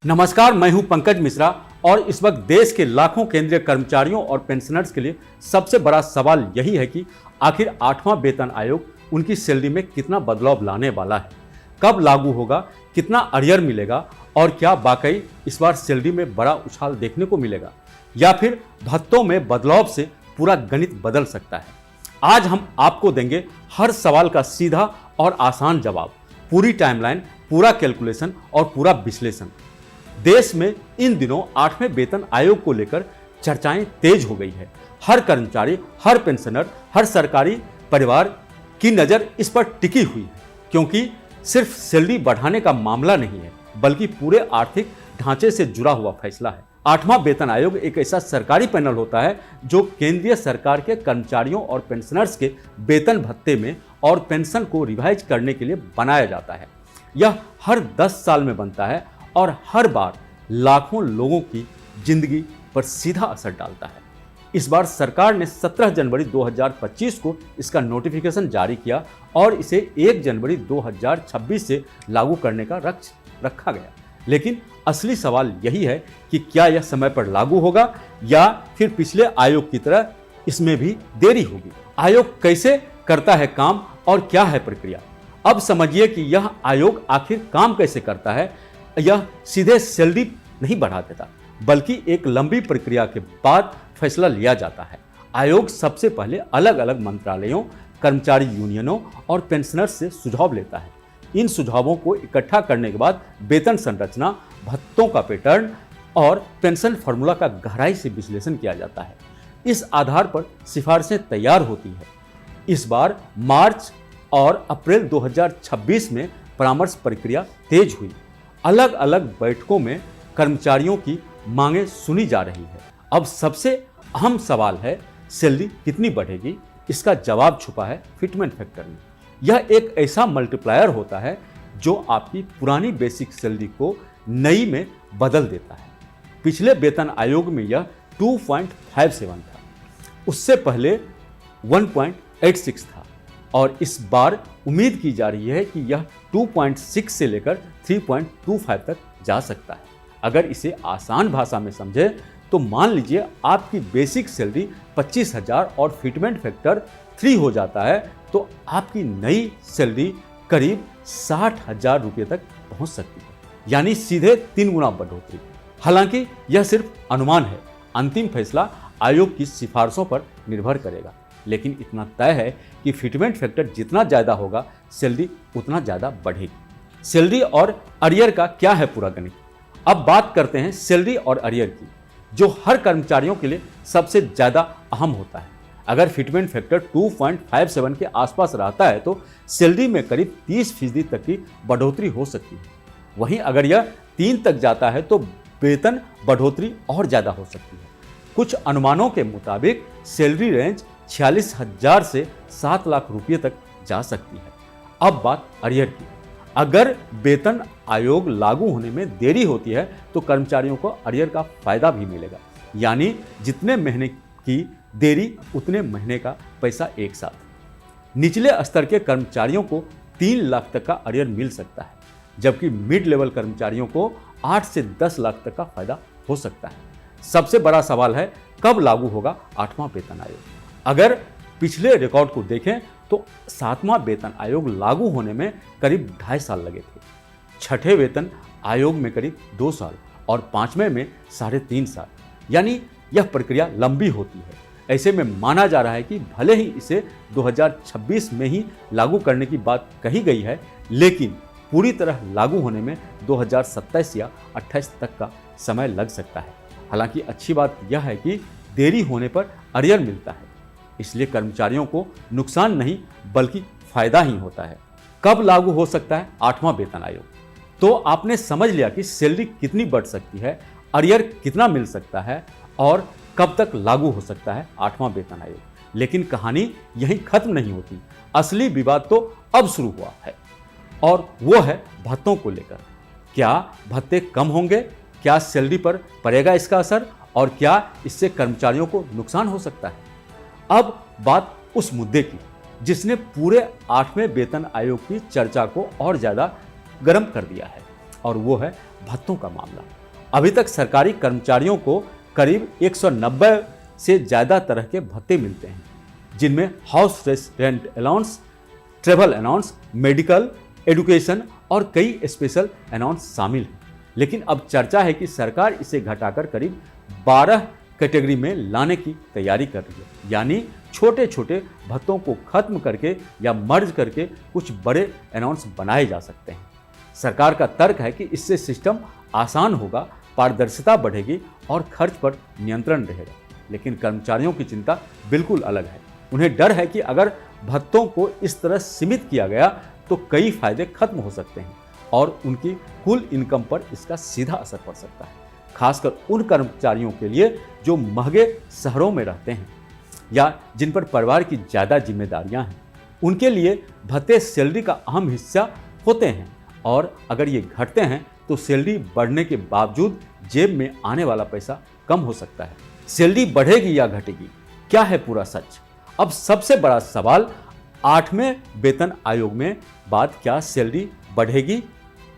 नमस्कार, मैं हूं पंकज मिश्रा और इस वक्त देश के लाखों केंद्रीय कर्मचारियों और पेंशनर्स के लिए सबसे बड़ा सवाल यही है कि आखिर 8वां वेतन आयोग उनकी सैलरी में कितना बदलाव लाने वाला है, कब लागू होगा, कितना अरियर मिलेगा और क्या वाकई इस बार सैलरी में बड़ा उछाल देखने को मिलेगा या फिर भत्तों में बदलाव से पूरा गणित बदल सकता है। आज हम आपको देंगे हर सवाल का सीधा और आसान जवाब, पूरी टाइमलाइन, पूरा कैलकुलेशन और पूरा विश्लेषण। देश में इन दिनों 8वें वेतन आयोग को लेकर चर्चाएं तेज हो गई है। हर कर्मचारी, हर पेंशनर, हर सरकारी परिवार की नज़र इस पर टिकी हुई है, क्योंकि सिर्फ सैलरी बढ़ाने का मामला नहीं है बल्कि पूरे आर्थिक ढांचे से जुड़ा हुआ फैसला है। 8वां वेतन आयोग एक ऐसा सरकारी पैनल होता है जो केंद्रीय सरकार के कर्मचारियों और पेंशनर्स के वेतन भत्ते में और पेंशन को रिवाइज करने के लिए बनाया जाता है। यह हर 10 साल में बनता है और हर बार लाखों लोगों की जिंदगी पर सीधा असर डालता है। इस बार सरकार ने 17 जनवरी 2025 को इसका नोटिफिकेशन जारी किया और इसे 1 जनवरी 2026 से लागू करने का रखा गया। लेकिन असली सवाल यही है कि क्या यह समय पर लागू होगा या फिर पिछले आयोग की तरह इसमें भी देरी होगी। आयोग कैसे करता है काम और क्या है प्रक्रिया? अब समझिए कि यह आयोग आखिर काम कैसे करता है। यह सीधे सैलरी नहीं बढ़ा देता बल्कि एक लंबी प्रक्रिया के बाद फैसला लिया जाता है। आयोग सबसे पहले अलग अलग मंत्रालयों, कर्मचारी यूनियनों और पेंशनर्स से सुझाव लेता है। इन सुझावों को इकट्ठा करने के बाद वेतन संरचना, भत्तों का पैटर्न और पेंशन फॉर्मूला का गहराई से विश्लेषण किया जाता है। इस आधार पर सिफारिशें तैयार होती है। इस बार मार्च और अप्रैल 2026 में परामर्श प्रक्रिया तेज हुई। अलग अलग बैठकों में कर्मचारियों की मांगें सुनी जा रही है। अब सबसे अहम सवाल है, सैलरी कितनी बढ़ेगी? इसका जवाब छुपा है फिटमेंट फैक्टर में। यह एक ऐसा मल्टीप्लायर होता है जो आपकी पुरानी बेसिक सैलरी को नई में बदल देता है। पिछले वेतन आयोग में यह 2.57 था, उससे पहले 1.86 था और इस बार उम्मीद की जा रही है कि यह 2.6 से लेकर 3.25 तक जा सकता है। अगर इसे आसान भाषा में समझे तो मान लीजिए आपकी बेसिक सैलरी 25,000 और फिटमेंट फैक्टर 3 हो जाता है तो आपकी नई सैलरी करीब 60,000 रुपये तक पहुंच सकती है, यानी सीधे 3 गुना बढ़ोतरी। हालांकि यह सिर्फ अनुमान है, अंतिम फैसला आयोग की सिफारिशों पर निर्भर करेगा। लेकिन इतना तय है कि फिटमेंट फैक्टर जितना ज़्यादा होगा सैलरी उतना ज़्यादा बढ़ेगी। सैलरी और अरियर का क्या है पूरा गणित? अब बात करते हैं सैलरी और अरियर की, जो हर कर्मचारियों के लिए सबसे ज़्यादा अहम होता है। अगर फिटमेंट फैक्टर 2.57 के आसपास रहता है तो सैलरी में करीब 30% तक की बढ़ोतरी हो सकती है। वहीं अगर यह 3 तक जाता है तो वेतन बढ़ोतरी और ज़्यादा हो सकती है। कुछ अनुमानों के मुताबिक सैलरी रेंज 46,000 से 7 लाख रुपये तक जा सकती है। अब बात अरियर की। अगर वेतन आयोग लागू होने में देरी होती है तो कर्मचारियों को अरियर का फायदा भी मिलेगा, यानी जितने महीने की देरी उतने महीने का पैसा एक साथ। निचले स्तर के कर्मचारियों को 3 लाख तक का अरियर मिल सकता है, जबकि मिड लेवल कर्मचारियों को 8 से 10 लाख तक का फायदा हो सकता है। सबसे बड़ा सवाल है, कब लागू होगा 8वां वेतन आयोग? अगर पिछले रिकॉर्ड को देखें तो 7वां वेतन आयोग लागू होने में करीब 2.5 साल लगे थे, 6ठे वेतन आयोग में करीब 2 साल और 5वें में 3.5 साल, यानी यह प्रक्रिया लंबी होती है। ऐसे में माना जा रहा है कि भले ही इसे 2026 में ही लागू करने की बात कही गई है, लेकिन पूरी तरह लागू होने में 2027 या 28 तक का समय लग सकता है। हालांकि अच्छी बात यह है कि देरी होने पर अरियर मिलता है, इसलिए कर्मचारियों को नुकसान नहीं बल्कि फायदा ही होता है। कब लागू हो सकता है 8वां वेतन आयोग? तो आपने समझ लिया कि सैलरी कितनी बढ़ सकती है, अरियर कितना मिल सकता है और कब तक लागू हो सकता है 8वां वेतन आयोग। लेकिन कहानी यहीं खत्म नहीं होती। असली विवाद तो अब शुरू हुआ है और वो है भत्तों को लेकर। क्या भत्ते कम होंगे? क्या सैलरी पर पड़ेगा इसका असर? और क्या इससे कर्मचारियों को नुकसान हो सकता है? अब बात उस मुद्दे की जिसने पूरे 8वें वेतन आयोग की चर्चा को और ज्यादा गर्म कर दिया है। और वो है भत्तों का मामला। अभी तक सरकारी कर्मचारियों को करीब 190 से ज़्यादा तरह के भत्ते मिलते हैं, जिनमें house rent allowance, travel allowance, medical, education और कई स्पेशल अलाउंस शामिल हैं। लेकिन अब चर्चा है कि सरकार इसे घटाकर करीब 12 कैटेगरी में लाने की तैयारी कर रही है, यानी छोटे छोटे भत्तों को खत्म करके या मर्ज करके कुछ बड़े अनाउंस बनाए जा सकते हैं। सरकार का तर्क है कि इससे सिस्टम आसान होगा, पारदर्शिता बढ़ेगी और खर्च पर नियंत्रण रहेगा। लेकिन कर्मचारियों की चिंता बिल्कुल अलग है। उन्हें डर है कि अगर भत्तों को इस तरह सीमित किया गया तो कई फायदे खत्म हो सकते हैं और उनकी कुल इनकम पर इसका सीधा असर पड़ सकता है, खासकर उन कर्मचारियों के लिए जो महंगे शहरों में रहते हैं या जिन पर परिवार की ज़्यादा जिम्मेदारियां हैं। उनके लिए भत्ते सैलरी का अहम हिस्सा होते हैं और अगर ये घटते हैं तो सैलरी बढ़ने के बावजूद जेब में आने वाला पैसा कम हो सकता है। सैलरी बढ़ेगी या घटेगी, क्या है पूरा सच? अब सबसे बड़ा सवाल, 8वें वेतन आयोग में बाद क्या सैलरी बढ़ेगी?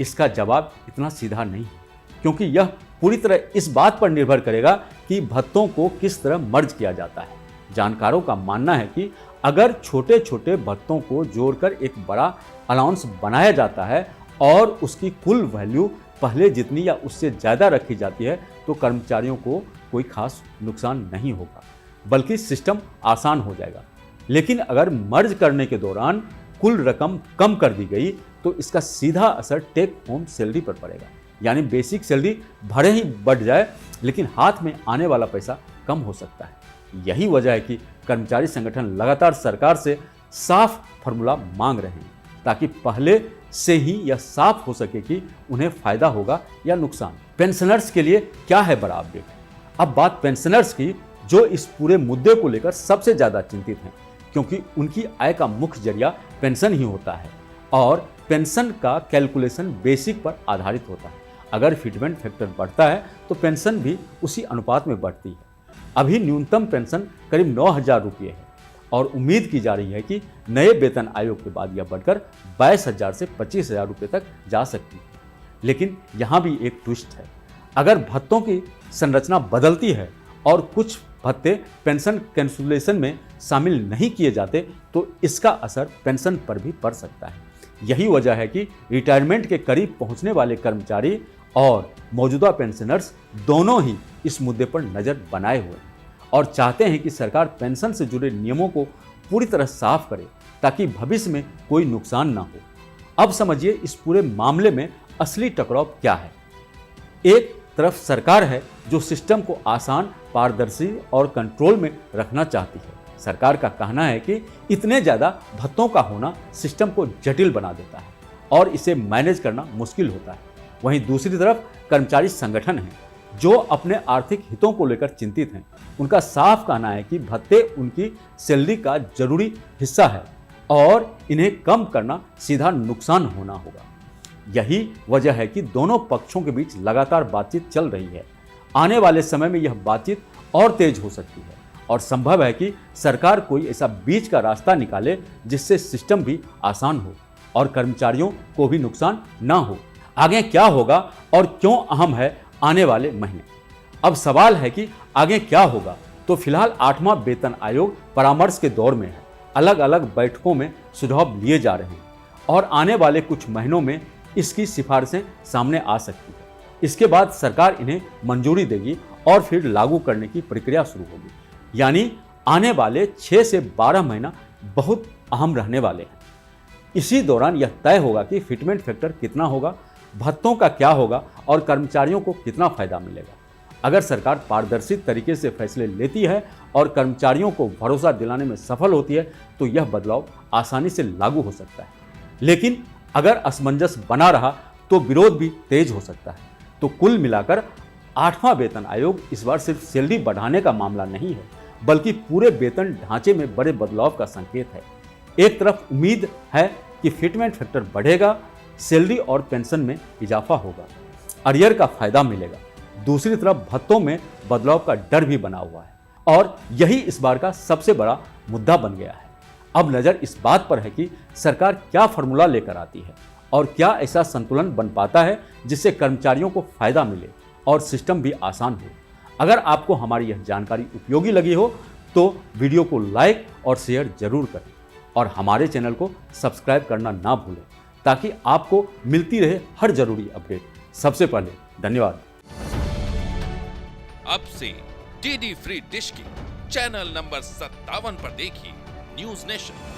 इसका जवाब इतना सीधा नहीं है, क्योंकि यह पूरी तरह इस बात पर निर्भर करेगा कि भत्तों को किस तरह मर्ज किया जाता है। जानकारों का मानना है कि अगर छोटे छोटे भत्तों को जोड़कर एक बड़ा अलाउंस बनाया जाता है और उसकी कुल वैल्यू पहले जितनी या उससे ज़्यादा रखी जाती है तो कर्मचारियों को कोई खास नुकसान नहीं होगा, बल्कि सिस्टम आसान हो जाएगा। लेकिन अगर मर्ज करने के दौरान कुल रकम कम कर दी गई तो इसका सीधा असर टेक होम सैलरी पर पड़ेगा, यानी बेसिक सैलरी भले ही बढ़ जाए लेकिन हाथ में आने वाला पैसा कम हो सकता है। यही वजह है कि कर्मचारी संगठन लगातार सरकार से साफ फॉर्मूला मांग रहे हैं, ताकि पहले से ही यह साफ हो सके कि उन्हें फायदा होगा या नुकसान। पेंशनर्स के लिए क्या है बड़ा अपडेट? अब बात पेंशनर्स की, जो इस पूरे मुद्दे को लेकर सबसे ज़्यादा चिंतित हैं, क्योंकि उनकी आय का मुख्य जरिया पेंशन ही होता है और पेंशन का कैलकुलेशन बेसिक पर आधारित होता है। अगर फिटमेंट फैक्टर बढ़ता है तो पेंशन भी उसी अनुपात में बढ़ती है। अभी न्यूनतम पेंशन करीब 9,000 रुपये है और उम्मीद की जा रही है कि नए वेतन आयोग के बाद यह बढ़कर 22,000 से 25,000 रुपये तक जा सकती है। लेकिन यहाँ भी एक ट्विस्ट है, अगर भत्तों की संरचना बदलती है और कुछ भत्ते पेंशन कैलकुलेशन में शामिल नहीं किए जाते तो इसका असर पेंशन पर भी पड़ सकता है। यही वजह है कि रिटायरमेंट के करीब पहुंचने वाले कर्मचारी और मौजूदा पेंशनर्स दोनों ही इस मुद्दे पर नज़र बनाए हुए हैं और चाहते हैं कि सरकार पेंशन से जुड़े नियमों को पूरी तरह साफ करे ताकि भविष्य में कोई नुकसान ना हो। अब समझिए इस पूरे मामले में असली टकराव क्या है। एक तरफ सरकार है जो सिस्टम को आसान, पारदर्शी और कंट्रोल में रखना चाहती है। सरकार का कहना है कि इतने ज़्यादा भत्तों का होना सिस्टम को जटिल बना देता है और इसे मैनेज करना मुश्किल होता है। वहीं दूसरी तरफ कर्मचारी संगठन हैं जो अपने आर्थिक हितों को लेकर चिंतित हैं। उनका साफ कहना है कि भत्ते उनकी सैलरी का जरूरी हिस्सा है और इन्हें कम करना सीधा नुकसान होना होगा। यही वजह है कि दोनों पक्षों के बीच लगातार बातचीत चल रही है। आने वाले समय में यह बातचीत और तेज हो सकती है और संभव है कि सरकार कोई ऐसा बीच का रास्ता निकाले जिससे सिस्टम भी आसान हो और कर्मचारियों को भी नुकसान ना हो। आगे क्या होगा और क्यों अहम है आने वाले महीने? अब सवाल है कि आगे क्या होगा। तो फिलहाल 8वां वेतन आयोग परामर्श के दौर में है। अलग अलग बैठकों में सुझाव लिए जा रहे हैं और आने वाले कुछ महीनों में इसकी सिफारिशें सामने आ सकती है। इसके बाद सरकार इन्हें मंजूरी देगी और फिर लागू करने की प्रक्रिया शुरू होगी। यानी आने वाले 6 से 12 महीना बहुत अहम रहने वाले हैं। इसी दौरान यह तय होगा कि फिटमेंट फैक्टर कितना होगा, भत्तों का क्या होगा और कर्मचारियों को कितना फायदा मिलेगा। अगर सरकार पारदर्शी तरीके से फैसले लेती है और कर्मचारियों को भरोसा दिलाने में सफल होती है तो यह बदलाव आसानी से लागू हो सकता है। लेकिन अगर असमंजस बना रहा तो विरोध भी तेज हो सकता है। तो कुल मिलाकर 8वां वेतन आयोग इस बार सिर्फ सैलरी बढ़ाने का मामला नहीं है, बल्कि पूरे वेतन ढांचे में बड़े बदलाव का संकेत है। एक तरफ उम्मीद है कि फिटमेंट फैक्टर बढ़ेगा, सैलरी और पेंशन में इजाफा होगा, अरियर का फायदा मिलेगा। दूसरी तरफ भत्तों में बदलाव का डर भी बना हुआ है और यही इस बार का सबसे बड़ा मुद्दा बन गया है। अब नज़र इस बात पर है कि सरकार क्या फॉर्मूला लेकर आती है और क्या ऐसा संतुलन बन पाता है जिससे कर्मचारियों को फायदा मिले और सिस्टम भी आसान हो। अगर आपको हमारी यह जानकारी उपयोगी लगी हो तो वीडियो को लाइक और शेयर जरूर करें और हमारे चैनल को सब्सक्राइब करना ना भूलें ताकि आपको मिलती रहे हर जरूरी अपडेट सबसे पहले। धन्यवाद। अब से डीडी फ्री डिश की चैनल नंबर 57 पर देखिए न्यूज नेशन।